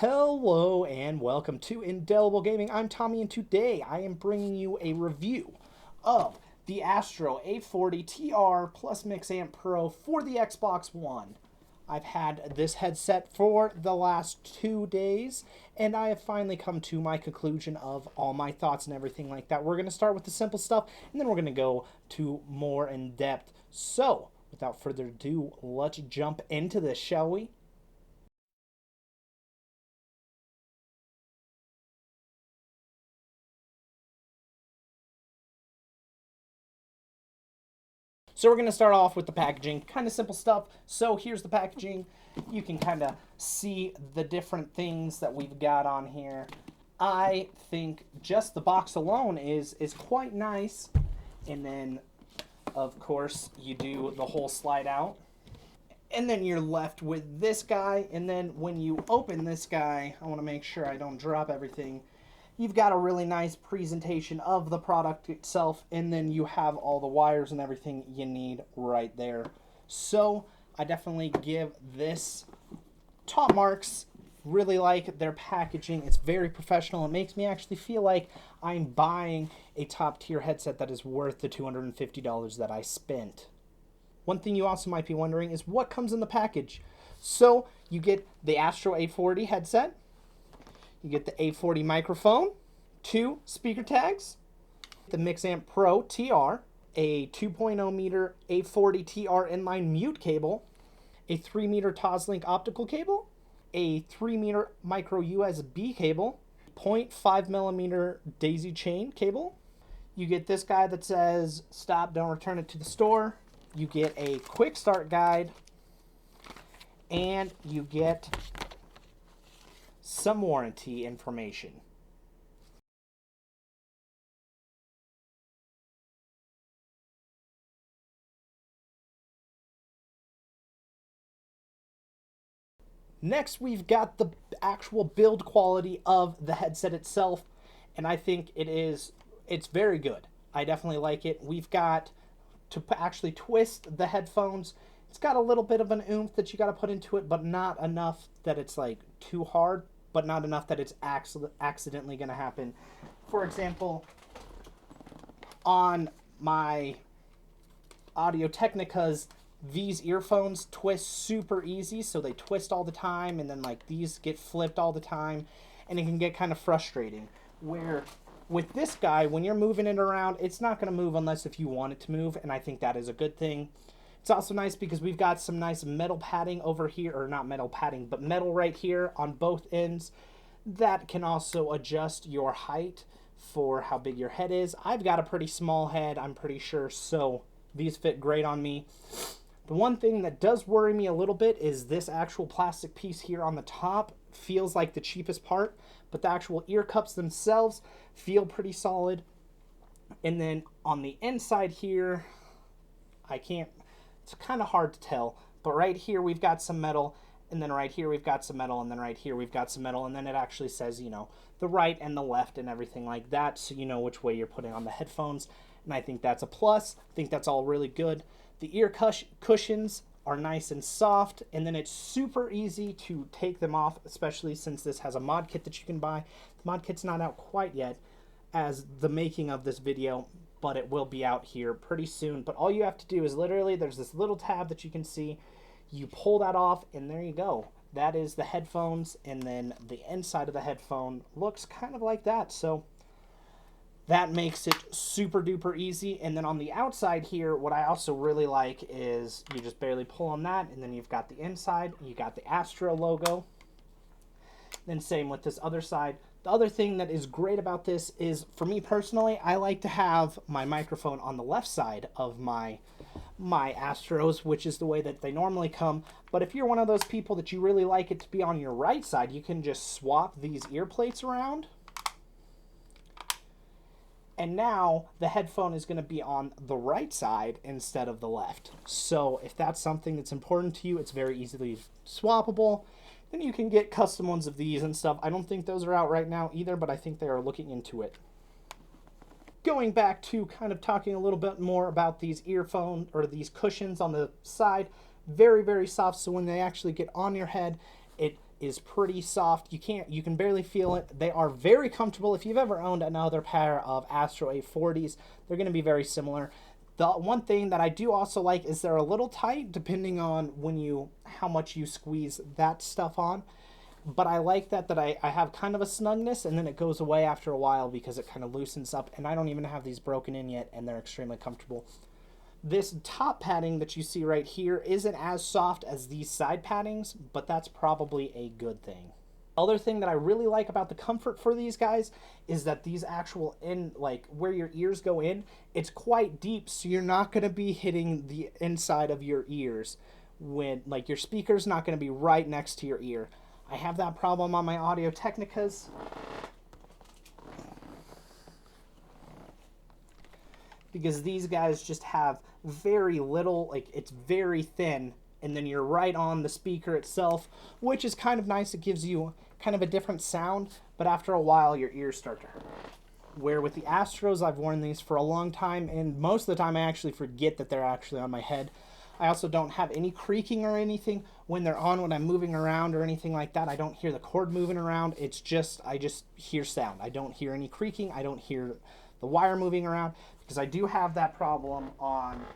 Hello and welcome to Indelible Gaming. I'm Tommy and today I am bringing you a review of the Astro A40 TR plus Mix Amp Pro for the Xbox One. I've had this headset for the last 2 days and I have finally come to my conclusion of all my thoughts and everything like that. We're going to start with the simple stuff and then we're going to go to more in depth. So, without further ado, let's jump into this, shall we? So we're going to start off with the packaging, kind of simple stuff. So here's the packaging. You can kind of see the different things that we've got on here. I think just the box alone is quite nice. And then, of course, you do the whole slide out. And then you're left with this guy. And then when you open this guy, I want to make sure I don't drop everything. You've got a really nice presentation of the product itself, and then you have all the wires and everything you need right there. So I definitely give this top marks. Really like their packaging. It's very professional. It makes me actually feel like I'm buying a top tier headset that is worth the $250 that I spent. One thing you also might be wondering is what comes in the package. So you get the Astro A40 headset. You get the A40 microphone, 2 speaker tags, the Mix Amp Pro TR, a 2.0 meter A40 TR inline mute cable, a 3 meter Toslink optical cable, a 3 meter micro USB cable, 0.5 millimeter daisy chain cable. You get this guy that says, "Stop, don't return it to the store." You get a quick start guide, and you get some warranty information. Next, we've got the actual build quality of the headset itself, and I think it's very good. I definitely like it. We've got to actually twist the headphones. It's got a little bit of an oomph that you got to put into it, but not enough that it's like too hard, but not enough that it's accidentally going to happen. For example, on my Audio Technicas, these earphones twist super easy, so they twist all the time, and then like these get flipped all the time, and it can get kind of frustrating. Where with this guy, when you're moving it around, it's not going to move unless if you want it to move, and I think that is a good thing. It's also nice because we've got some nice metal padding over here, or not metal padding, but metal right here on both ends that can also adjust your height for how big your head is. I've got a pretty small head, I'm pretty sure, so these fit great on me. The one thing that does worry me a little bit is this actual plastic piece here on the top feels like the cheapest part, but the actual ear cups themselves feel pretty solid. And then on the inside here, it's kind of hard to tell, but right here we've got some metal, and then right here we've got some metal, and then right here we've got some metal, and then it actually says, the right and the left and everything like that, so you know which way you're putting on the headphones, and I think that's a plus. I think that's all really good. The ear cushions are nice and soft, and then it's super easy to take them off, especially since this has a mod kit that you can buy. The mod kit's not out quite yet as the making of this video, but it will be out here pretty soon. But all you have to do is literally, there's this little tab that you can see. You pull that off, and there you go. That is the headphones, and then the inside of the headphone looks kind of like that. So that makes it super duper easy. And then on the outside here, what I also really like is you just barely pull on that, and then you've got the inside, you got the Astro logo. Then same with this other side. The other thing that is great about this is, for me personally, I like to have my microphone on the left side of my Astros, which is the way that they normally come. But if you're one of those people that you really like it to be on your right side, you can just swap these ear plates around. And now the headphone is going to be on the right side instead of the left. So if that's something that's important to you, it's very easily swappable. Then you can get custom ones of these and stuff. I don't think those are out right now either, but I think they are looking into it. Going back to kind of talking a little bit more about these earphones, or these cushions on the side, very, very soft, so when they actually get on your head, it is pretty soft. You can barely feel it. They are very comfortable. If you've ever owned another pair of Astro A40s, they're going to be very similar. The one thing that I do also like is they're a little tight depending on how much you squeeze that stuff on. But I like that I have kind of a snugness, and then it goes away after a while because it kind of loosens up, and I don't even have these broken in yet, and they're extremely comfortable. This top padding that you see right here isn't as soft as these side paddings, but that's probably a good thing. Other thing that I really like about the comfort for these guys is that these actual like where your ears go in, it's quite deep, so you're not going to be hitting the inside of your ears when, like, your speaker's not going to be right next to your ear. I have that problem on my Audio Technicas. Because these guys just have very little, like, it's very thin, and then you're right on the speaker itself, which is kind of nice. It gives you kind of a different sound, but after a while your ears start to hurt. Where with the Astros, I've worn these for a long time, and most of the time I actually forget that they're actually on my head. I also don't have any creaking or anything when they're on, when I'm moving around or anything like that. I don't hear the cord moving around. It's just, I just hear sound. I don't hear any creaking. I don't hear the wire moving around, because I do have that problem on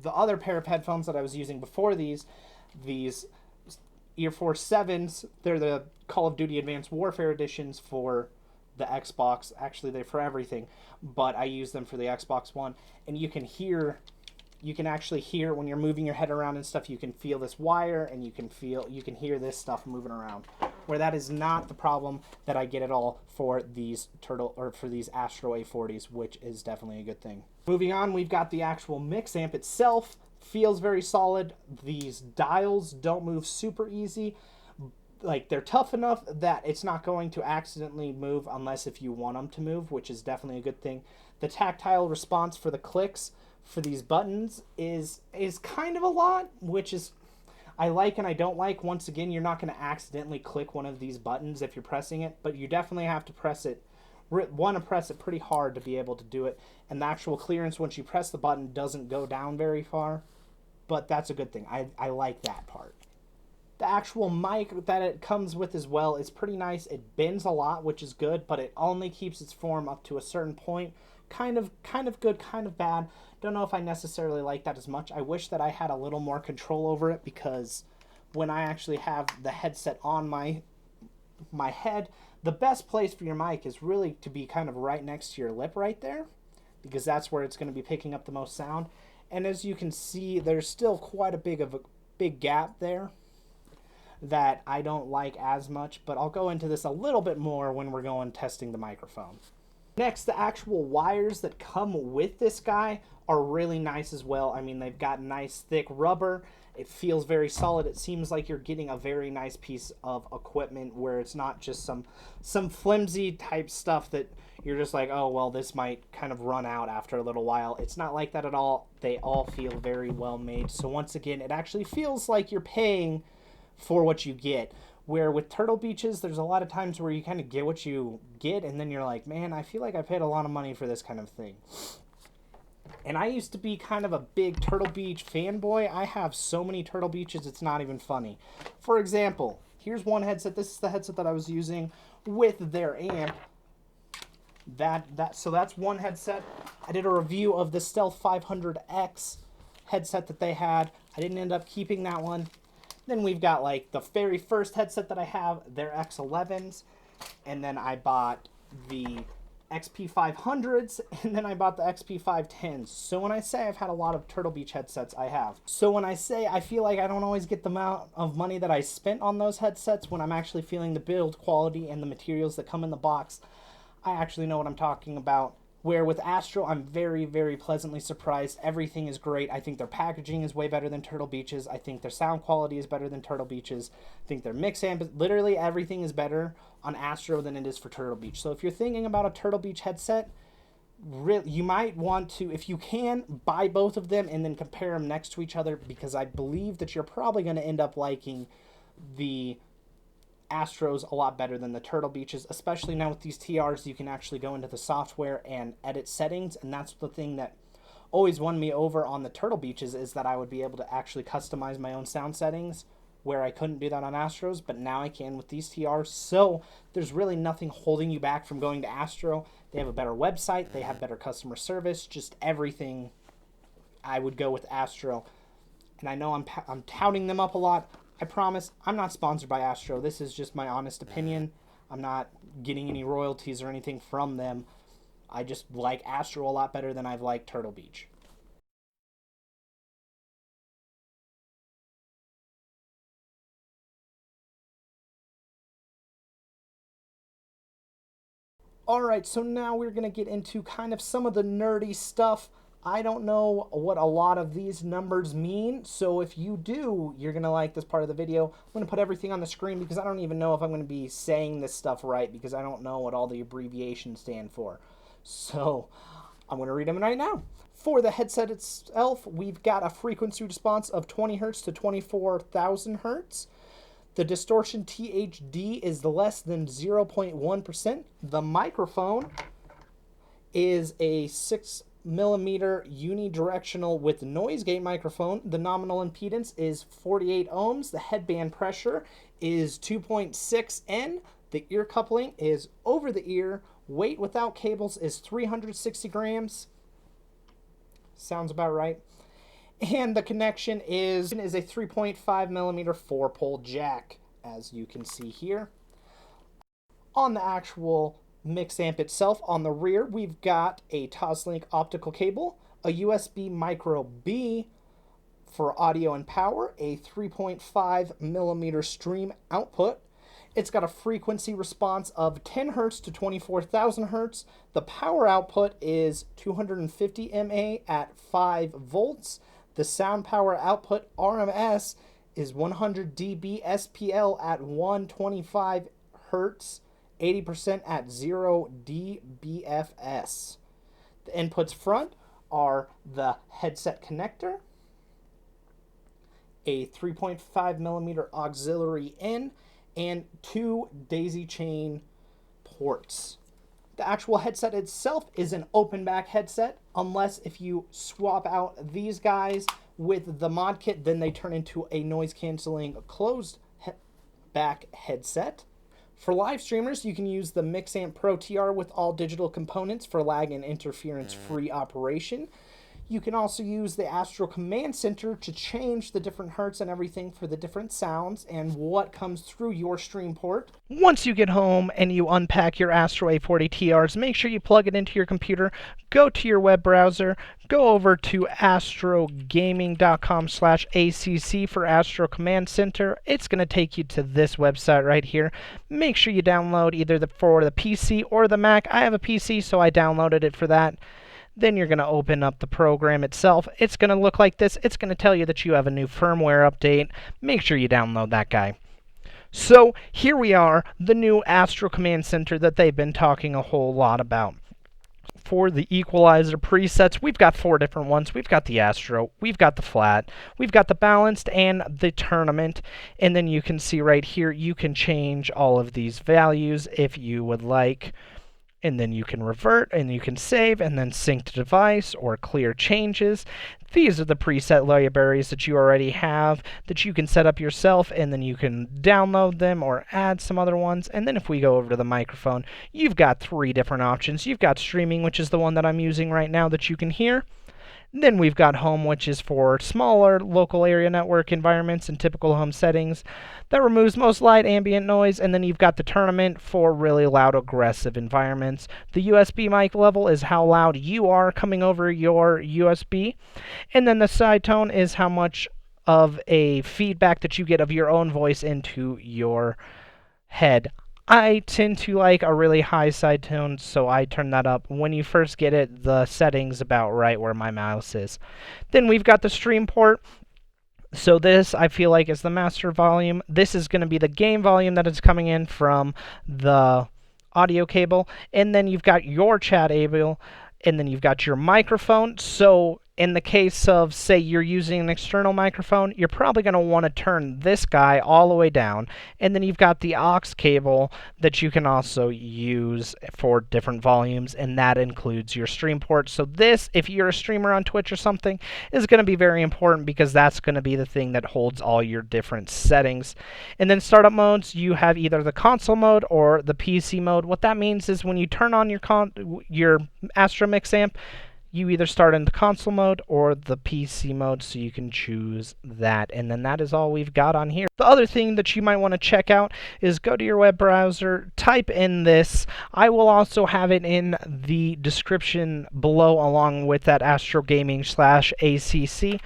the other pair of headphones that I was using before these Ear Force 7s. They're the Call of Duty Advanced Warfare editions for the Xbox. Actually, they're for everything, but I use them for the Xbox One, and you can actually hear when you're moving your head around and stuff. You can feel this wire, and you can hear this stuff moving around, where that is not the problem that I get at all for these Astro A40s, which is definitely a good thing. Moving on, we've got the actual mix amp itself. Feels very solid. These dials don't move super easy. Like, they're tough enough that it's not going to accidentally move unless if you want them to move, which is definitely a good thing. The tactile response for the clicks for these buttons is kind of a lot, which is I like and I don't like. Once again, you're not going to accidentally click one of these buttons if you're pressing it, but you definitely have to press it pretty hard to be able to do it. And the actual clearance once you press the button doesn't go down very far, but that's a good thing. I like that part. The actual mic that it comes with as well is pretty nice. It bends a lot, which is good, but it only keeps its form up to a certain point. Kind of good, kind of bad. Don't know if I necessarily like that as much. I wish that I had a little more control over it, because when I actually have the headset on my head, the best place for your mic is really to be kind of right next to your lip right there, because that's where it's going to be picking up the most sound. And as you can see, there's still quite a big gap there that I don't like as much, but I'll go into this a little bit more when we're going testing the microphone. Next, the actual wires that come with this guy are really nice as well. I mean, they've got nice thick rubber. It feels very solid. It seems like you're getting a very nice piece of equipment, where it's not just some flimsy type stuff that you're just like, oh, well, this might kind of run out after a little while. It's not like that at all. They all feel very well made. So once again, it actually feels like you're paying for what you get. Where with Turtle Beaches, there's a lot of times where you kind of get what you get, and then you're like, man, I feel like I paid a lot of money for this kind of thing. And I used to be kind of a big Turtle Beach fanboy. I have so many Turtle Beaches, it's not even funny. For example, here's one headset. This is the headset that I was using with their amp. So that's one headset. I did a review of the Stealth 500X headset that they had. I didn't end up keeping that one. Then we've got, like, the very first headset that I have, their X11s, and then I bought the XP500s, and then I bought the XP510s. So when I say I've had a lot of Turtle Beach headsets, I have. So when I say I feel like I don't always get the amount of money that I spent on those headsets when I'm actually feeling the build quality and the materials that come in the box, I actually know what I'm talking about. Where with Astro, I'm very, very pleasantly surprised. Everything is great. I think their packaging is way better than Turtle Beach's. I think their sound quality is better than Turtle Beach's. I think their mix amp, literally everything is better on Astro than it is for Turtle Beach. So if you're thinking about a Turtle Beach headset, you might want to, if you can, buy both of them and then compare them next to each other, because I believe that you're probably going to end up liking the Astros a lot better than the Turtle Beaches, especially now with these TRs. You can actually go into the software and edit settings, and that's the thing that always won me over on the Turtle Beaches, is that I would be able to actually customize my own sound settings, where I couldn't do that on Astros, but now I can with these TRs. So there's really nothing holding you back from going to Astro. They have a better website. They have better customer service. Just everything. I would go with Astro. And I know I'm touting them up a lot. I promise I'm not sponsored by Astro. This is just my honest opinion. I'm not getting any royalties or anything from them. I just like Astro a lot better than I've liked Turtle Beach. Alright, so now we're going to get into kind of some of the nerdy stuff. I don't know what a lot of these numbers mean, so if you do, you're going to like this part of the video. I'm going to put everything on the screen because I don't even know if I'm going to be saying this stuff right because I don't know what all the abbreviations stand for. So I'm going to read them right now. For the headset itself, we've got a frequency response of 20 Hz to 24,000 Hz. The distortion THD is less than 0.1%. The microphone is a 6mm unidirectional with noise gate microphone. The nominal impedance is 48 ohms. The headband pressure is 2.6 N. The ear coupling is over the ear. Weight without cables is 360 grams. Sounds about right. And the connection is a 3.5 millimeter 4-pole jack, as you can see here. On the actual mix amp itself, on the rear, we've got a Toslink optical cable, a USB Micro B for audio and power, a 3.5 millimeter stream output. It's got a frequency response of 10 Hz to 24,000 Hz. The power output is 250 mA at 5 volts. The sound power output RMS is 100 dB SPL at 125 Hz, 80% at 0 dBFS. The inputs front are the headset connector, a 3.5 millimeter auxiliary in, and 2 daisy chain ports. The actual headset itself is an open back headset, unless if you swap out these guys with the mod kit, then they turn into a noise canceling closed back headset. For live streamers, you can use the Mixamp Pro TR with all digital components for lag and interference free operation. You can also use the Astro Command Center to change the different hertz and everything for the different sounds and what comes through your stream port. Once you get home and you unpack your Astro A40 TRs, make sure you plug it into your computer, go to your web browser, go over to astrogaming.com/ACC for Astro Command Center. It's going to take you to this website right here. Make sure you download either for the PC or the Mac. I have a PC, so I downloaded it for that. Then you're going to open up the program itself. It's going to look like this. It's going to tell you that you have a new firmware update. Make sure you download that guy. So here we are, the new Astro Command Center that they've been talking a whole lot about. For the equalizer presets, we've got 4 different ones. We've got the Astro, we've got the flat, we've got the balanced, and the tournament. And then you can see right here, you can change all of these values if you would like. And then you can revert, and you can save, and then sync to device, or clear changes. These are the preset libraries that you already have that you can set up yourself, and then you can download them or add some other ones. And then if we go over to the microphone, you've got 3 different options. You've got streaming, which is the one that I'm using right now that you can hear. Then we've got home, which is for smaller local area network environments and typical home settings. That removes most light ambient noise. And then you've got the tournament for really loud, aggressive environments. The USB mic level is how loud you are coming over your USB. And then the side tone is how much of a feedback that you get of your own voice into your head. I tend to like a really high side tone, so I turn that up. When you first get it, the setting's about right where my mouse is. Then we've got the stream port. So this, I feel like, is the master volume. This is going to be the game volume that is coming in from the audio cable. And then you've got your chat able, and then you've got your microphone. So in the case of, say, you're using an external microphone, you're probably going to want to turn this guy all the way down. And then you've got the aux cable that you can also use for different volumes, and that includes your stream port. So this, if you're a streamer on Twitch or something, is going to be very important because that's going to be the thing that holds all your different settings. And then startup modes, you have either the console mode or the PC mode. What that means is when you turn on your Astro Mix amp, you either start in the console mode or the PC mode, so you can choose that. And then that is all we've got on here. The other thing that you might want to check out is go to your web browser, type in this. I will also have it in the description below along with that Astro Gaming /ACC.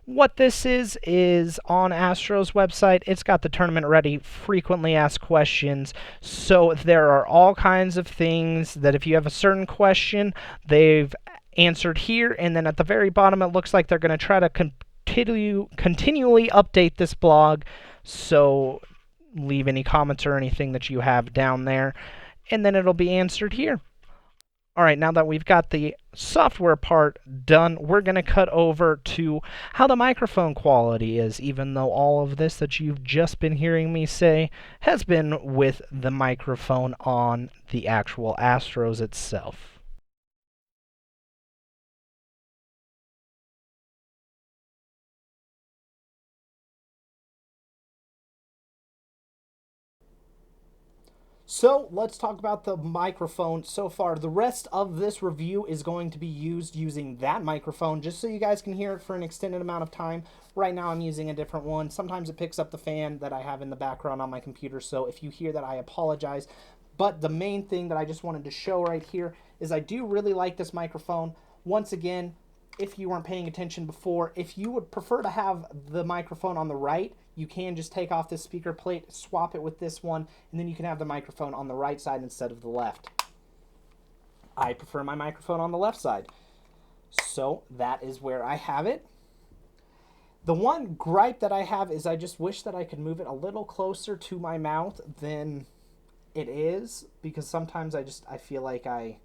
What this is on Astro's website, it's got the tournament ready, frequently asked questions. So there are all kinds of things that if you have a certain question, they've answered here, and then at the very bottom it looks like they're going to try to continually update this blog, so leave any comments or anything that you have down there, and then it'll be answered here. Alright, now that we've got the software part done, we're going to cut over to how the microphone quality is, even though all of this that you've just been hearing me say has been with the microphone on the actual Astros itself. So let's talk about the microphone so far. The rest of this review is going to be used using that microphone just so you guys can hear it for an extended amount of time. Right now I'm using a different one. Sometimes it picks up the fan that I have in the background on my computer, so if you hear that, I apologize. But the main thing that I just wanted to show right here is I do really like this microphone. Once again, if you weren't paying attention before, if you would prefer to have the microphone on the right, you can just take off this speaker plate, swap it with this one, and then you can have the microphone on the right side instead of the left. I prefer my microphone on the left side. So that is where I have it. The one gripe that I have is I just wish that I could move it a little closer to my mouth than it is, because sometimes I feel like I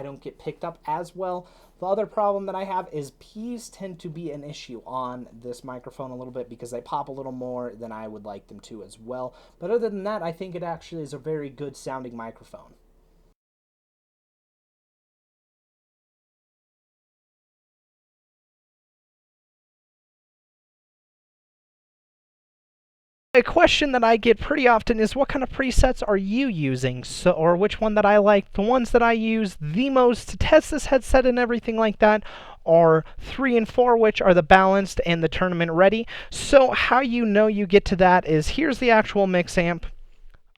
don't get picked up as well. The other problem that I have is P's tend to be an issue on this microphone a little bit because they pop a little more than I would like them to as well. But other than that, I think it actually is a very good sounding microphone. A question that I get pretty often is what kind of presets are you using, or which one that I like. The ones that I use the most to test this headset and everything like that are 3 and 4, which are the balanced and the tournament ready. So how you know you get to that is here's the actual mix amp.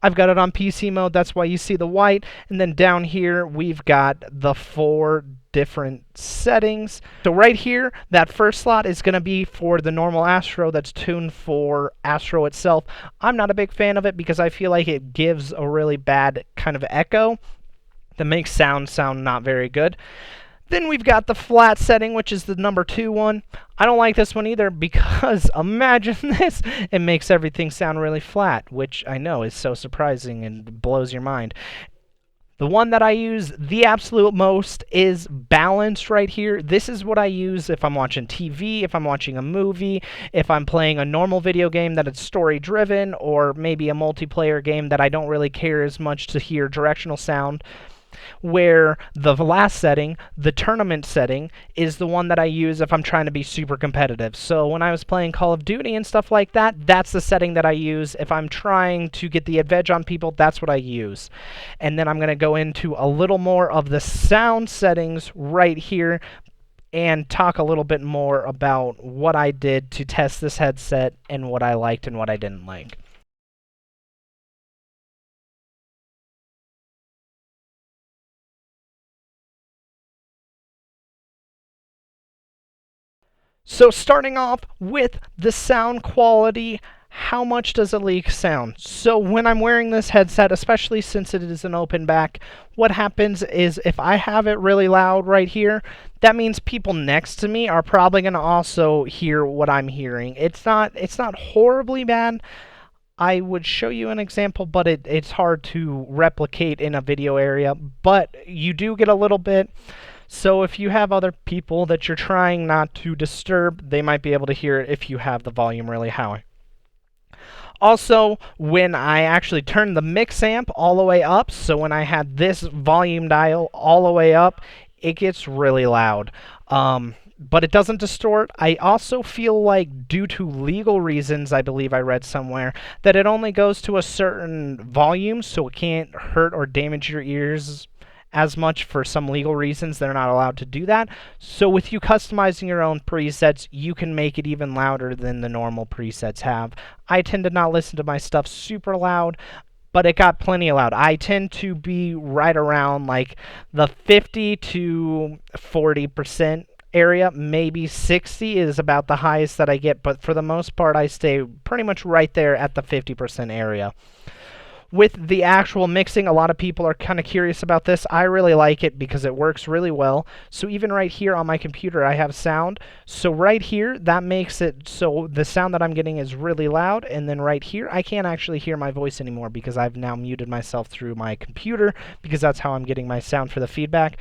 I've got it on PC mode, that's why you see the white, and then down here we've got the 4 different settings. So right here, that first slot is going to be for the normal Astro that's tuned for Astro itself. I'm not a big fan of it because I feel like it gives a really bad kind of echo that makes sound not very good. Then we've got the flat setting, which is the number 2 one. I don't like this one either because imagine this, it makes everything sound really flat, which I know is so surprising and blows your mind. The one that I use the absolute most is balanced right here. This is what I use if I'm watching TV, if I'm watching a movie, if I'm playing a normal video game that it's story driven, or maybe a multiplayer game that I don't really care as much to hear directional sound. Where the last setting, the tournament setting, is the one that I use if I'm trying to be super competitive. So when I was playing Call of Duty and stuff like that, that's the setting that I use. If I'm trying to get the advantage on people, that's what I use. And then I'm going to go into a little more of the sound settings right here and talk a little bit more about what I did to test this headset and what I liked and what I didn't like. So starting off with the sound quality, how much does a leak sound? So when I'm wearing this headset, especially since it is an open back, what happens is if I have it really loud right here, that means people next to me are probably going to also hear what I'm hearing. It's not horribly bad. I would show you an example, but it's hard to replicate in a video area, but you do get a little bit. So if you have other people that you're trying not to disturb, they might be able to hear it if you have the volume really high. Also, when I actually turned the mix amp all the way up, so when I had this volume dial all the way up, it gets really loud. But it doesn't distort. I also feel like, due to legal reasons, I believe I read somewhere, that it only goes to a certain volume, so it can't hurt or damage your ears as much. For some legal reasons, they're not allowed to do that. So with you customizing your own presets, you can make it even louder than the normal presets have. I tend to not listen to my stuff super loud, but it got plenty loud. I tend to be right around like the 50 to 40% area. Maybe 60 is about the highest that I get, but for the most part, I stay pretty much right there at the 50% area. With the actual mixing, a lot of people are kind of curious about this. I really like it because it works really well. So even right here on my computer, I have sound. So right here, that makes it so the sound that I'm getting is really loud. And then right here, I can't actually hear my voice anymore because I've now muted myself through my computer, because that's how I'm getting my sound for the feedback.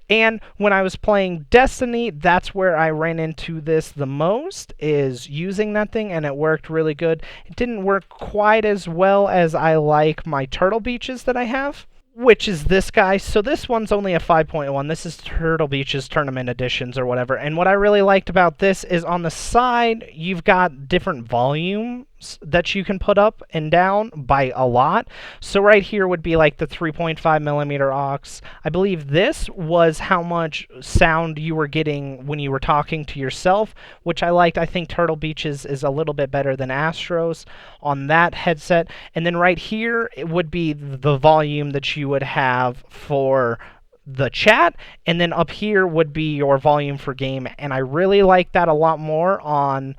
And when I was playing Destiny, that's where I ran into this the most, is using that thing, and it worked really good. It didn't work quite as well as I like my Turtle Beaches that I have, which is this guy. So this one's only a 5.1. This is Turtle Beaches Tournament Editions or whatever. And what I really liked about this is on the side, you've got different volumes that you can put up and down by a lot. So right here would be like the 3.5 millimeter aux. I believe this was how much sound you were getting when you were talking to yourself, which I liked. I think Turtle Beaches is a little bit better than Astro's on that headset. And then right here, it would be the volume that you would have for the chat, and then up here would be your volume for game. And I really like that a lot more on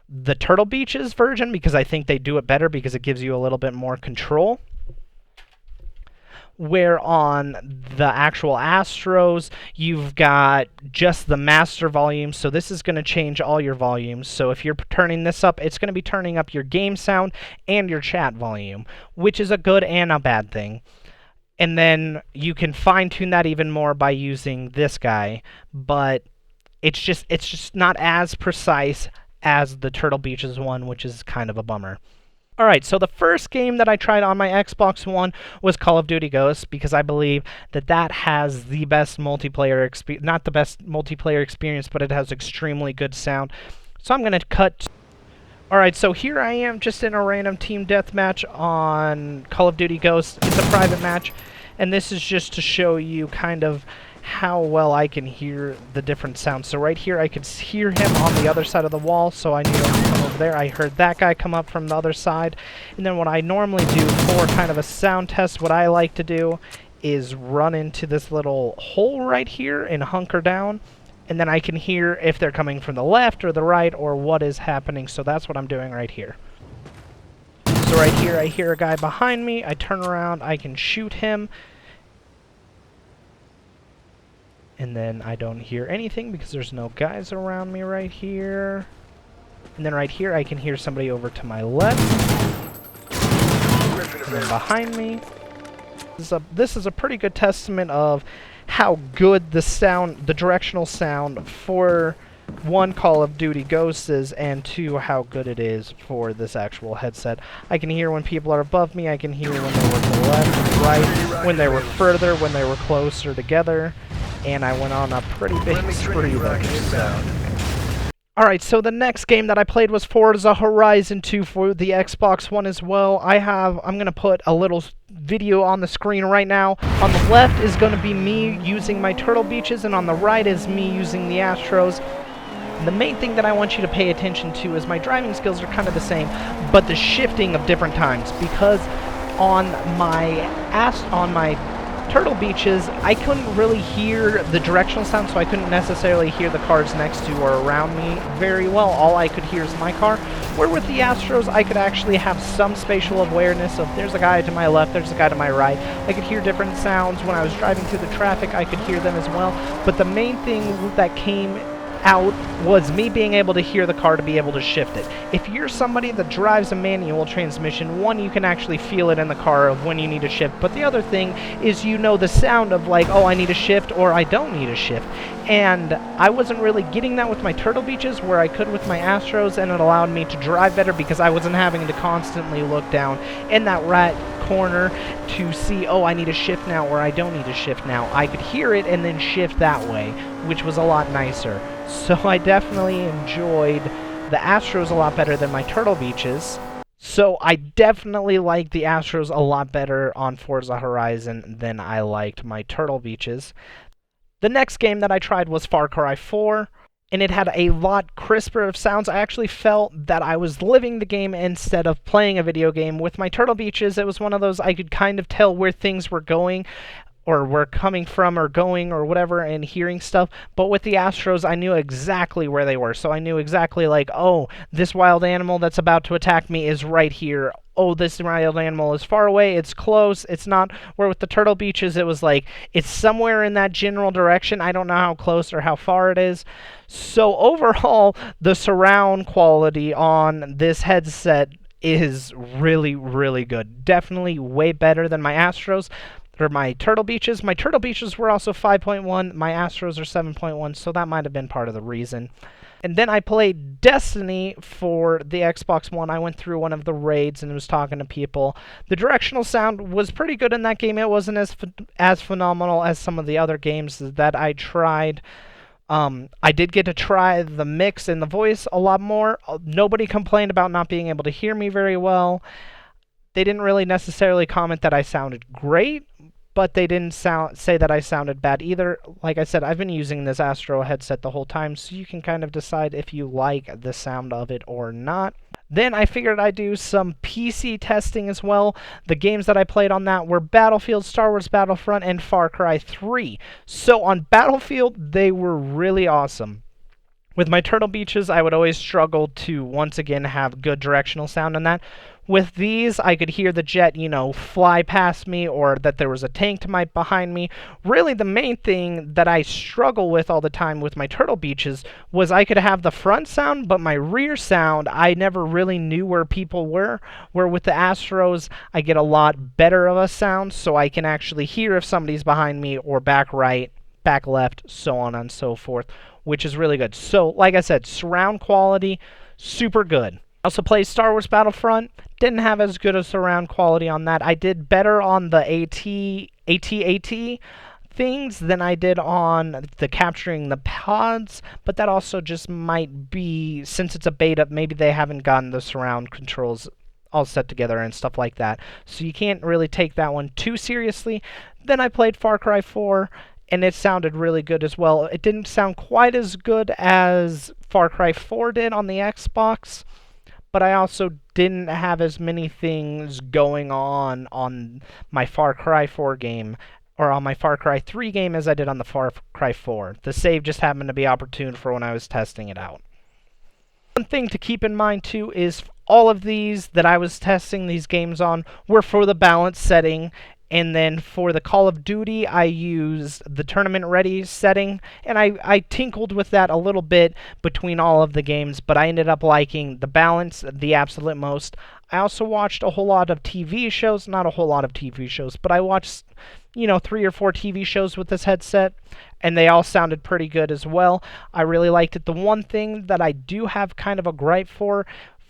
the Turtle Beaches version, because I think they do it better because it gives you a little bit more control. Where on the actual Astros, you've got just the master volume. So this is going to change all your volumes. So if you're turning this up, it's going to be turning up your game sound and your chat volume, which is a good and a bad thing. And then you can fine-tune that even more by using this guy, but it's just not as precise as the Turtle Beaches one, which is kind of a bummer. Alright, so the first game that I tried on my Xbox One was Call of Duty Ghosts, because I believe that that has the best multiplayer experience, not the best multiplayer experience, but it has extremely good sound. So I'm going to cut. Alright, so here I am just in a random team deathmatch on Call of Duty Ghosts. It's a private match, and this is just to show you kind of how well I can hear the different sounds. So right here I could hear him on the other side of the wall, so I knew him to come over there. I heard that guy come up from the other side. And then what I normally do for kind of a sound test, what I like to do is run into this little hole right here and hunker down. And then I can hear if they're coming from the left or the right or what is happening. So that's what I'm doing right here. So right here I hear a guy behind me. I turn around, I can shoot him. And then I don't hear anything because there's no guys around me right here. And then right here I can hear somebody over to my left. And then behind me. This is a pretty good testament of how good the sound, the directional sound for one, Call of Duty Ghosts is, and two, how good it is for this actual headset. I can hear when people are above me, I can hear when they were to the left, right, when they were further, when they were closer together. And I went on a pretty big spree there. So. Alright, so the next game that I played was Forza Horizon 2 for the Xbox One as well. I'm going to put a little video on the screen right now. On the left is going to be me using my Turtle Beaches, and on the right is me using the Astros. The main thing that I want you to pay attention to is my driving skills are kind of the same, but the shifting of different times, because on my Turtle Beaches, I couldn't really hear the directional sound, so I couldn't necessarily hear the cars next to or around me very well. All I could hear is my car. Where with the Astros, I could actually have some spatial awareness of there's a guy to my left, there's a guy to my right. I could hear different sounds. When I was driving through the traffic, I could hear them as well. But the main thing that came out was me being able to hear the car to be able to shift it. If you're somebody that drives a manual transmission, one, you can actually feel it in the car of when you need to shift, but the other thing is you know the sound of like, oh, I need to shift or I don't need to shift. And I wasn't really getting that with my Turtle Beaches where I could with my Astros, and it allowed me to drive better because I wasn't having to constantly look down in that right corner to see, oh, I need to shift now or I don't need to shift now. I could hear it and then shift that way, which was a lot nicer. So I definitely enjoyed the Astros a lot better than my Turtle Beaches. So I definitely like the Astros a lot better on Forza Horizon than I liked my Turtle Beaches. The next game that I tried was Far Cry 4, and it had a lot crisper of sounds. I actually felt that I was living the game instead of playing a video game. With my Turtle Beaches, it was one of those I could kind of tell where things were going, or were coming from or going or whatever, and hearing stuff. But with the Astros, I knew exactly where they were. So I knew exactly like, oh, this wild animal that's about to attack me is right here. Oh, this wild animal is far away, it's close, it's not. Where with the Turtle Beaches, it was like, it's somewhere in that general direction. I don't know how close or how far it is. So overall, the surround quality on this headset is really, really good. Definitely way better than my Astros. Or my Turtle Beaches. My Turtle Beaches were also 5.1. My Astros are 7.1, so that might have been part of the reason. And then I played Destiny for the Xbox One. I went through one of the raids and was talking to people. The directional sound was pretty good in that game. It wasn't as phenomenal as some of the other games that I tried. I did get to try the mix and the voice a lot more. Nobody complained about not being able to hear me very well. They didn't really necessarily comment that I sounded great, but they didn't say that I sounded bad either. Like I said, I've been using this Astro headset the whole time, so you can kind of decide if you like the sound of it or not. Then I figured I'd do some PC testing as well. The games that I played on that were Battlefield, Star Wars Battlefront, and Far Cry 3. So on Battlefield, they were really awesome. With my Turtle Beaches, I would always struggle to, once again, have good directional sound on that. With these, I could hear the jet, fly past me, or that there was a tank behind me. Really, the main thing that I struggle with all the time with my Turtle Beaches was I could have the front sound, but my rear sound, I never really knew where people were. Where with the Astros, I get a lot better of a sound, so I can actually hear if somebody's behind me, or back right, back left, so on and so forth, which is really good. So, like I said, surround quality, super good. I also played Star Wars Battlefront. Didn't have as good a surround quality on that. I did better on the AT things than I did on the capturing the pods, but that also just might be, since it's a beta, maybe they haven't gotten the surround controls all set together and stuff like that. So you can't really take that one too seriously. Then I played Far Cry 4, and it sounded really good as well. It didn't sound quite as good as Far Cry 4 did on the Xbox, but I also didn't have as many things going on my Far Cry 4 game, or on my Far Cry 3 game as I did on the Far Cry 4. The save just happened to be opportune for when I was testing it out. One thing to keep in mind too is all of these that I was testing these games on were for the balance setting. And then for the Call of Duty, I used the tournament ready setting, and I tinkled with that a little bit between all of the games, but I ended up liking the balance the absolute most. I also watched a whole lot of TV shows, not a whole lot of TV shows, but I watched, 3 or 4 TV shows with this headset, and they all sounded pretty good as well. I really liked it. The one thing that I do have kind of a gripe for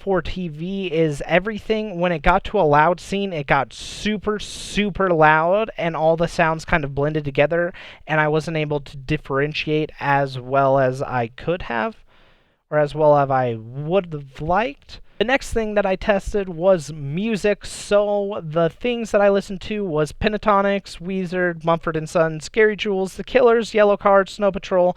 TV is everything, when it got to a loud scene, it got super, super loud, and all the sounds kind of blended together, and I wasn't able to differentiate as well as I could have, or as well as I would have liked. The next thing that I tested was music, so the things that I listened to was Pentatonics, Weezer, Mumford & Sons, Scary Jewels, The Killers, Yellow Card, Snow Patrol,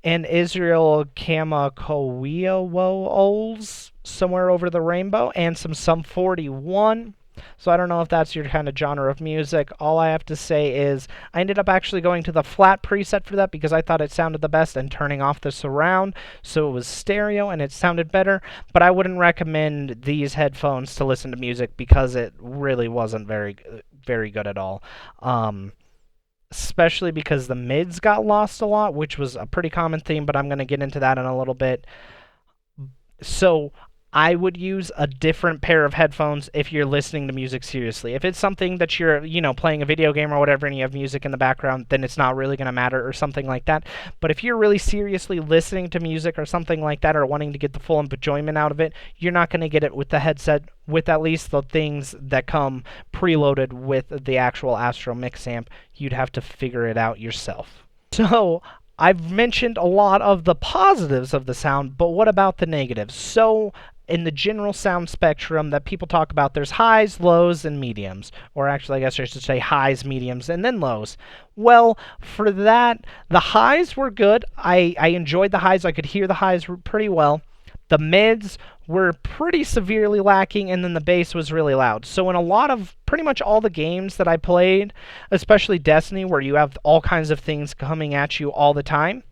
and Israel Kamakowiawo's Somewhere Over the Rainbow, and some Sum 41. So I don't know if that's your kind of genre of music. All I have to say is I ended up actually going to the flat preset for that because I thought it sounded the best, and turning off the surround so it was stereo and it sounded better. But I wouldn't recommend these headphones to listen to music because it really wasn't very good at all. especially because the mids got lost a lot, which was a pretty common theme, but I'm going to get into that in a little bit. So I would use a different pair of headphones if you're listening to music seriously. If it's something that you're, playing a video game or whatever and you have music in the background, then it's not really going to matter or something like that. But if you're really seriously listening to music or something like that or wanting to get the full enjoyment out of it, you're not going to get it with the headset with at least the things that come preloaded with the actual Astro mix amp. You'd have to figure it out yourself. So I've mentioned a lot of the positives of the sound, but what about the negatives? So in the general sound spectrum that people talk about, there's highs, lows, and mediums. Or actually, I guess I should say highs, mediums, and then lows. Well, for that, the highs were good. I enjoyed the highs. I could hear the highs pretty well. The mids were pretty severely lacking, and then the bass was really loud. So in a lot of, pretty much all the games that I played, especially Destiny, where you have all kinds of things coming at you all the time,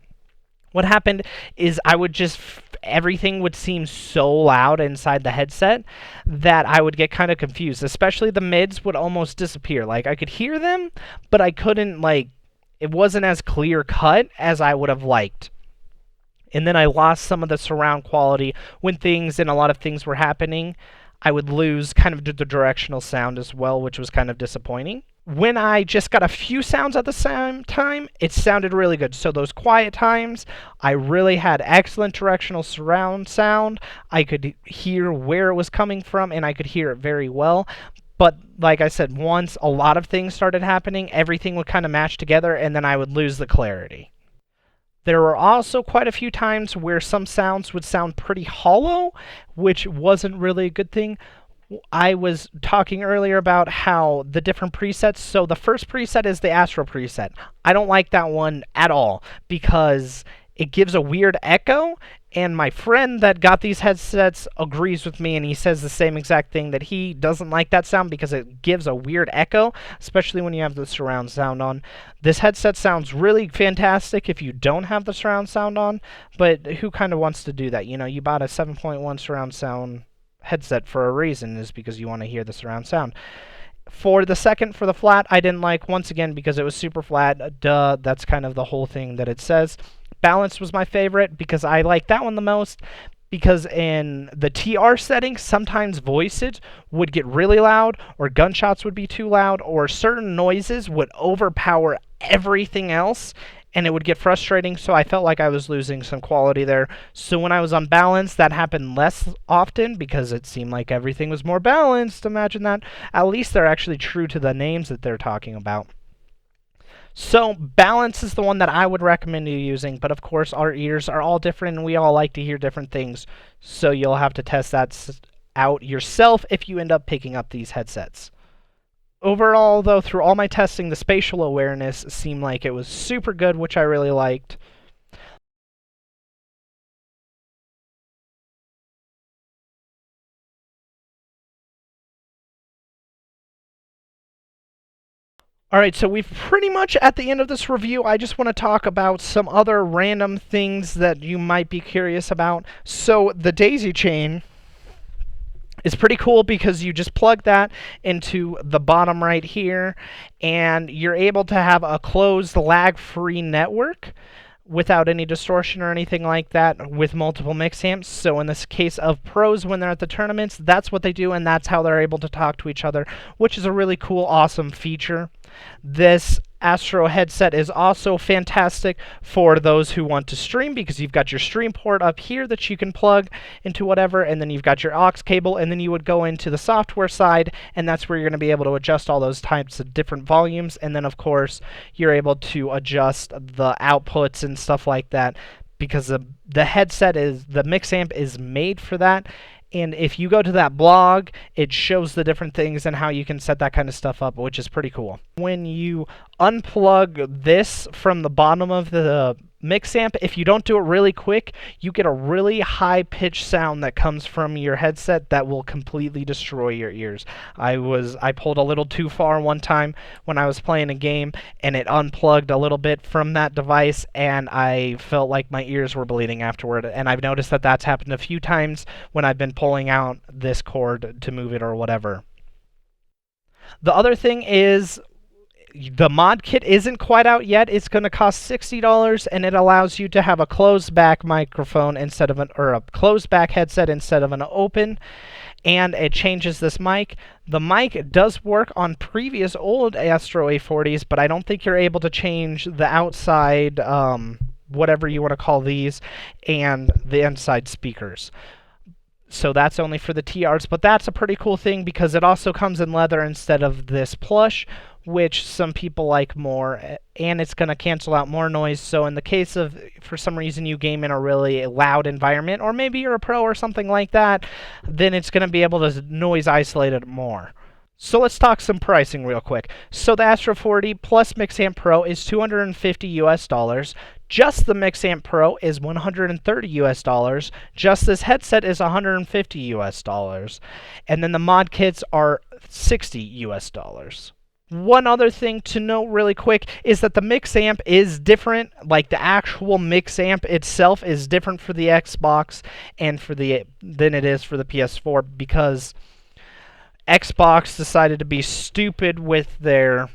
what happened is everything would seem so loud inside the headset that I would get kind of confused. Especially the mids would almost disappear. Like, I could hear them, but I couldn't, it wasn't as clear cut as I would have liked. And then I lost some of the surround quality when a lot of things were happening. I would lose kind of the directional sound as well, which was kind of disappointing. When I just got a few sounds at the same time, it sounded really good. So those quiet times, I really had excellent directional surround sound. I could hear where it was coming from, and I could hear it very well. But like I said, once a lot of things started happening, everything would kind of match together, and then I would lose the clarity. There were also quite a few times where some sounds would sound pretty hollow, which wasn't really a good thing. I was talking earlier about how the different presets, so the first preset is the Astro preset. I don't like that one at all because it gives a weird echo, and my friend that got these headsets agrees with me, and he says the same exact thing, that he doesn't like that sound because it gives a weird echo, especially when you have the surround sound on. This headset sounds really fantastic if you don't have the surround sound on, but who kind of wants to do that? You bought a 7.1 surround sound headset for a reason, is because you want to hear the surround sound. For the flat, I didn't like, once again, because it was super flat. Duh, that's kind of the whole thing that it says. Balance was my favorite because I like that one the most, because in the TR setting, sometimes voices would get really loud, or gunshots would be too loud, or certain noises would overpower everything else, and it would get frustrating, so I felt like I was losing some quality there. So when I was on balance, that happened less often because it seemed like everything was more balanced. Imagine that. At least they're actually true to the names that they're talking about. So balance is the one that I would recommend you using, but of course our ears are all different and we all like to hear different things, so you'll have to test that out yourself if you end up picking up these headsets. Overall, though, through all my testing, the spatial awareness seemed like it was super good, which I really liked. Alright, so we've pretty much at the end of this review. I just want to talk about some other random things that you might be curious about. So the daisy chain is pretty cool because you just plug that into the bottom right here, and you're able to have a closed lag-free network without any distortion or anything like that with multiple mix amps. So in this case of pros, when they're at the tournaments, that's what they do, and that's how they're able to talk to each other, which is a really cool, awesome feature. This Astro headset is also fantastic for those who want to stream, because you've got your stream port up here that you can plug into whatever, and then you've got your aux cable, and then you would go into the software side, and that's where you're going to be able to adjust all those types of different volumes, and then of course you're able to adjust the outputs and stuff like that, because the headset the mix amp is made for that. And if you go to that blog, it shows the different things and how you can set that kind of stuff up, which is pretty cool. When you unplug this from the bottom of the mix amp, if you don't do it really quick, you get a really high-pitched sound that comes from your headset that will completely destroy your ears. I pulled a little too far one time when I was playing a game, and it unplugged a little bit from that device, and I felt like my ears were bleeding afterward. And I've noticed that that's happened a few times when I've been pulling out this cord to move it or whatever. The other thing is, The mod kit isn't quite out yet. It's going to cost $60, and it allows you to have a closed back microphone instead of or a closed back headset instead of an open. And it changes this mic. The mic does work on previous old Astro A40s, but I don't think you're able to change the outside, whatever you want to call these, and the inside speakers. So that's only for the TRs, but that's a pretty cool thing because it also comes in leather instead of this plush, which some people like more, and it's going to cancel out more noise. So in the case of, for some reason, you game in a really loud environment, or maybe you're a pro or something like that, then it's going to be able to noise isolate it more. So let's talk some pricing real quick. So the Astro 40 plus Mixamp Pro is $250 US. Just the Mixamp Pro is $130 US. Just this headset is $150 US. And then the mod kits are $60 US. One other thing to note really quick is that the Mixamp is different. Like the actual Mixamp itself is different for the Xbox and than it is for the PS4 because Xbox decided to be stupid with their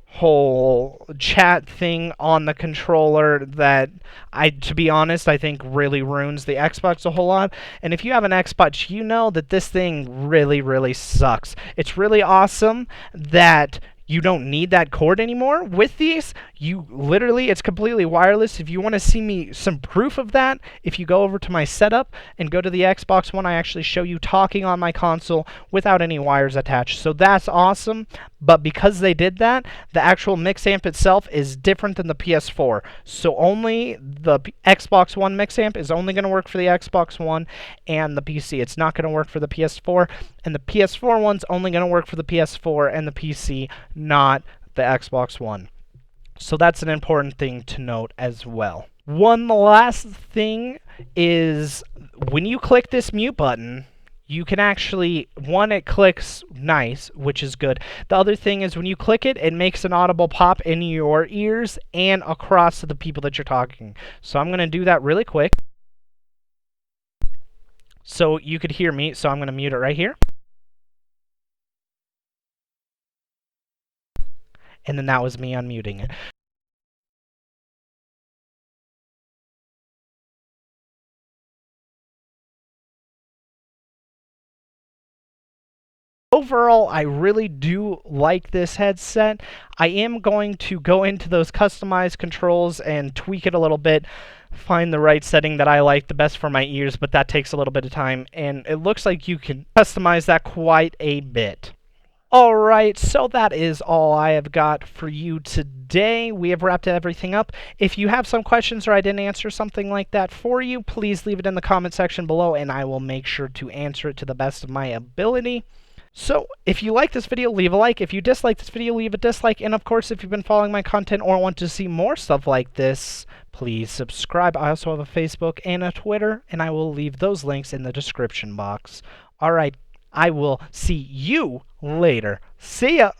whole chat thing on the controller that to be honest, I think really ruins the Xbox a whole lot. And if you have an Xbox, you know that this thing really, really sucks. It's really awesome that you don't need that cord anymore. With these, you literally, it's completely wireless. If you want to see me some proof of that, if you go over to my setup and go to the Xbox One, I actually show you talking on my console without any wires attached. So that's awesome. But because they did that, the actual Mixamp itself is different than the PS4. So only the Xbox One Mixamp is only going to work for the Xbox One and the PC. It's not going to work for the PS4. And the PS4 one's only going to work for the PS4 and the PC, not the Xbox One. So that's an important thing to note as well. One last thing is when you click this mute button, you can actually, one, it clicks nice, which is good. The other thing is when you click it, it makes an audible pop in your ears and across to the people that you're talking. So I'm going to do that really quick. So you could hear me, so I'm going to mute it right here. And then that was me unmuting it. Overall, I really do like this headset. I am going to go into those customized controls and tweak it a little bit, find the right setting that I like the best for my ears, but that takes a little bit of time, and it looks like you can customize that quite a bit. Alright, so that is all I have got for you today. We have wrapped everything up. If you have some questions or I didn't answer something like that for you, please leave it in the comment section below and I will make sure to answer it to the best of my ability. So, if you like this video, leave a like. If you dislike this video, leave a dislike. And of course, if you've been following my content or want to see more stuff like this, please subscribe. I also have a Facebook and a Twitter, and I will leave those links in the description box. Alright, I will see you later. See ya!